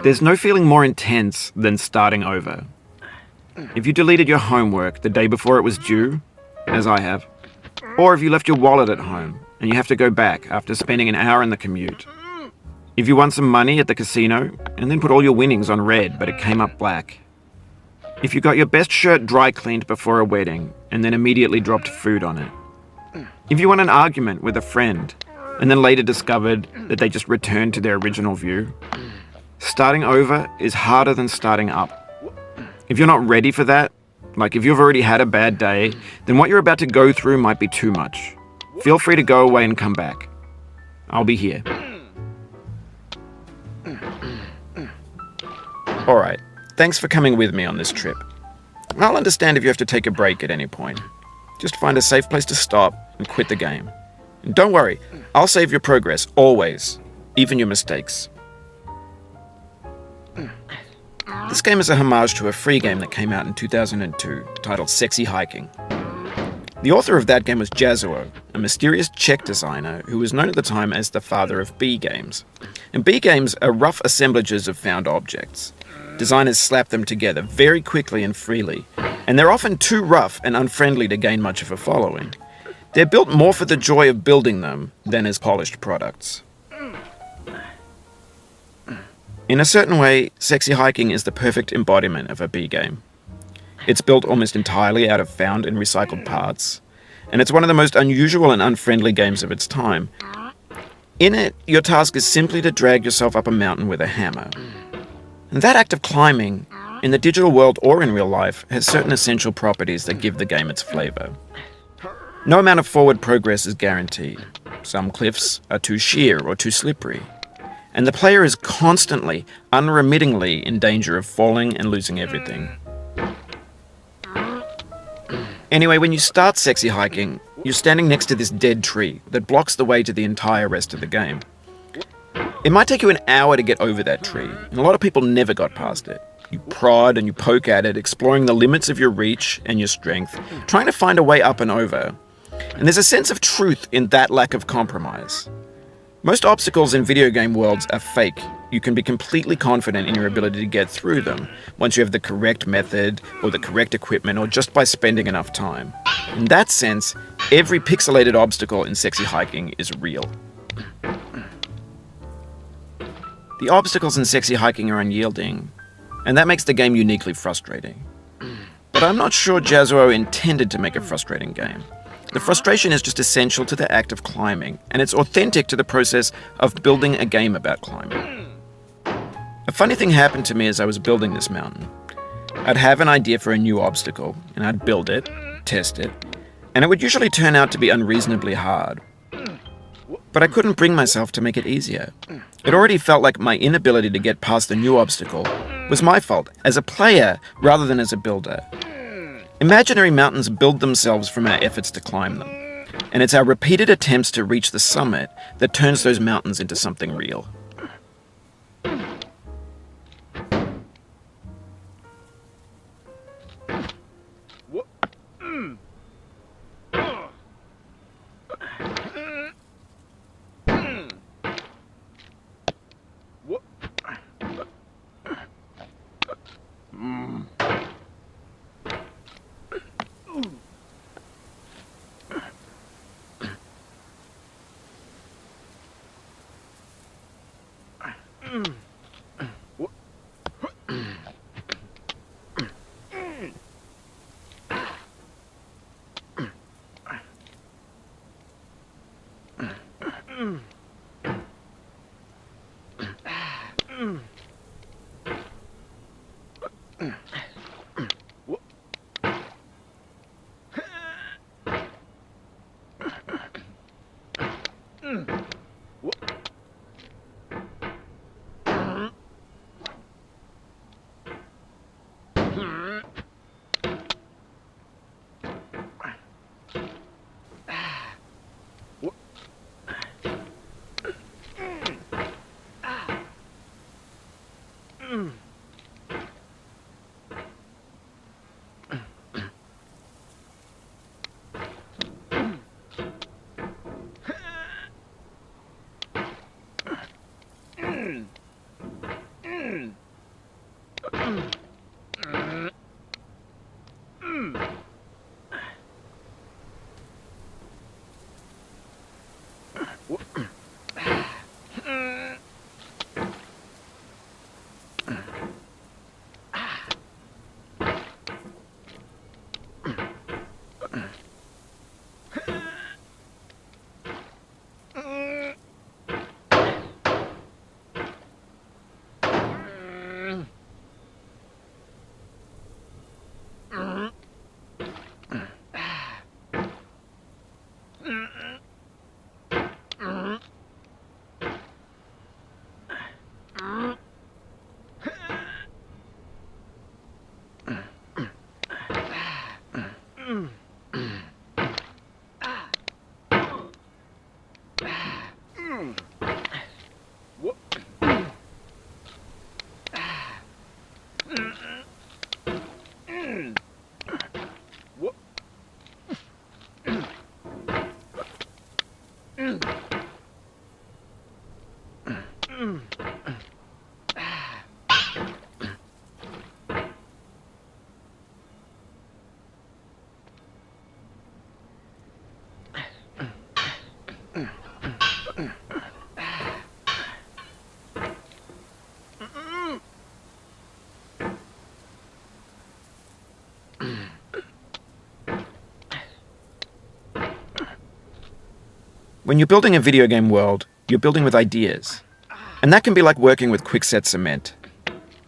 There's no feeling more intense than starting over. If you deleted your homework the day before it was due, as I have, or if you left your wallet at home and you have to go back after spending an hour in the commute. If you won some money at the casino and then put all your winnings on red but it came up black. If you got your best shirt dry cleaned before a wedding and then immediately dropped food on it. If you won an argument with a friend and then later discovered that they just returned to their original view. Starting over is harder than starting up. If you're not ready for that, like if you've already had a bad day, then what you're about to go through might be too much. Feel free to go away and come back. I'll be here. Alright, thanks for coming with me on this trip. I'll understand if you have to take a break at any point. Just find a safe place to stop and quit the game. And don't worry, I'll save your progress, always, even your mistakes. This game is a homage to a free game that came out in 2002, titled Sexy Hiking. The author of that game was Jazuo, a mysterious Czech designer who was known at the time as the father of B games. And B games are rough assemblages of found objects. Designers slap them together very quickly and freely, and they're often too rough and unfriendly to gain much of a following. They're built more for the joy of building them than as polished products. In a certain way, Sexy Hiking is the perfect embodiment of a B game. It's built almost entirely out of found and recycled parts, and it's one of the most unusual and unfriendly games of its time. In it, your task is simply to drag yourself up a mountain with a hammer. And that act of climbing, in the digital world or in real life, has certain essential properties that give the game its flavor. No amount of forward progress is guaranteed. Some cliffs are too sheer or too slippery. And the player is constantly, unremittingly in danger of falling and losing everything. Anyway, when you start Sexy Hiking, you're standing next to this dead tree that blocks the way to the entire rest of the game. It might take you an hour to get over that tree, and a lot of people never got past it. You prod and you poke at it, exploring the limits of your reach and your strength, trying to find a way up and over. And there's a sense of truth in that lack of compromise. Most obstacles in video game worlds are fake. You can be completely confident in your ability to get through them once you have the correct method or the correct equipment or just by spending enough time. In that sense, every pixelated obstacle in Sexy Hiking is real. The obstacles in Sexy Hiking are unyielding, and that makes the game uniquely frustrating. But I'm not sure Jazuo intended to make a frustrating game. The frustration is just essential to the act of climbing, and it's authentic to the process of building a game about climbing. A funny thing happened to me as I was building this mountain. I'd have an idea for a new obstacle, and I'd build it, test it, and it would usually turn out to be unreasonably hard. But I couldn't bring myself to make it easier. It already felt like my inability to get past the new obstacle was my fault, as a player rather than as a builder. Imaginary mountains build themselves from our efforts to climb them, and it's our repeated attempts to reach the summit that turns those mountains into something real. When you're building a video game world, you're building with ideas. And that can be like working with quickset cement.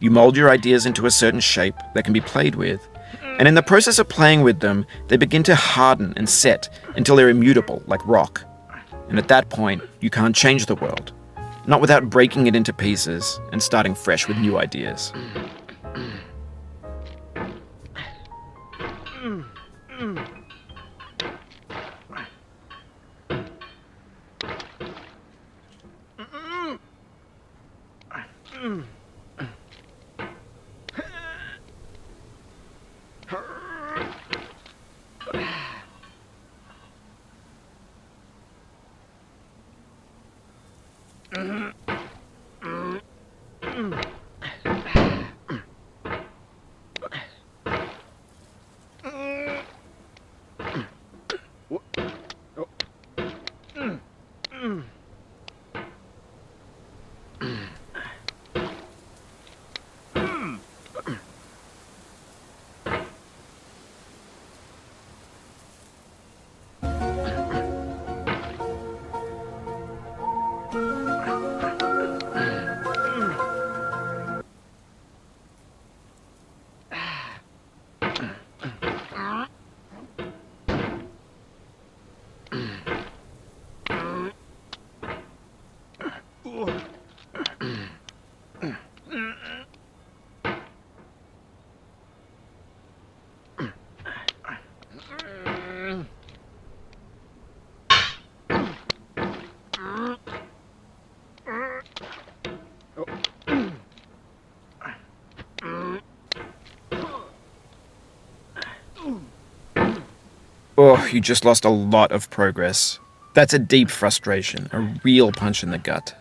You mold your ideas into a certain shape that can be played with, and in the process of playing with them, they begin to harden and set until they're immutable, like rock. And at that point, you can't change the world, not without breaking it into pieces and starting fresh with new ideas. Oh, you just lost a lot of progress. That's a deep frustration, a real punch in the gut.